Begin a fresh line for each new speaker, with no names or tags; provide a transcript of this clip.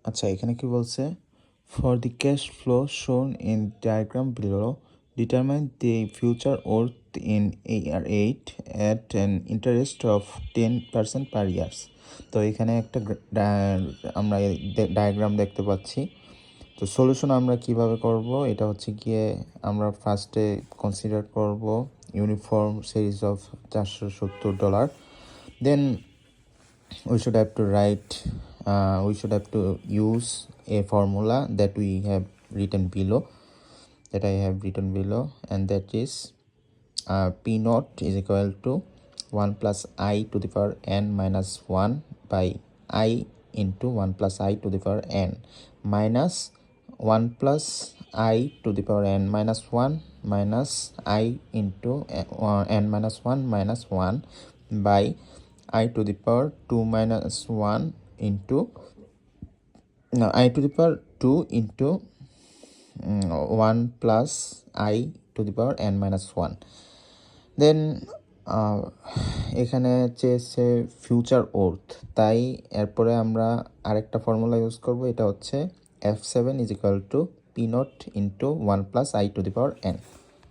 আচ্ছা, এখানে কি বলছে? ফর দি ক্যাশ ফ্লো শোন in diagram below determine the future worth in AR8 at an interest of 10% per years. তো এখানে একটা আমরা ডায়াগ্রাম দেখতে পাচ্ছি। তো সলিউশন আমরা কিভাবে করব, এটা হচ্ছে গিয়ে আমরা ফার্স্টে কনসিডার করব uniform series of $470. Then we should have to use a formula that I have written below, and that is P naught is equal to 1 plus I to the power n minus 1 by I into 1 plus I to the power n minus 1 plus I to the power n minus 1 minus I into n minus 1 minus 1 by I to the power 2 minus 1 into I to the power 2 into 1 plus I to the power n minus 1. দেন এখানে চেয়েছে future worth, তাই এরপরে আমরা আরেকটা formula use করব, এটা হচ্ছে F7 is equal to P not into 1 plus I to the power n.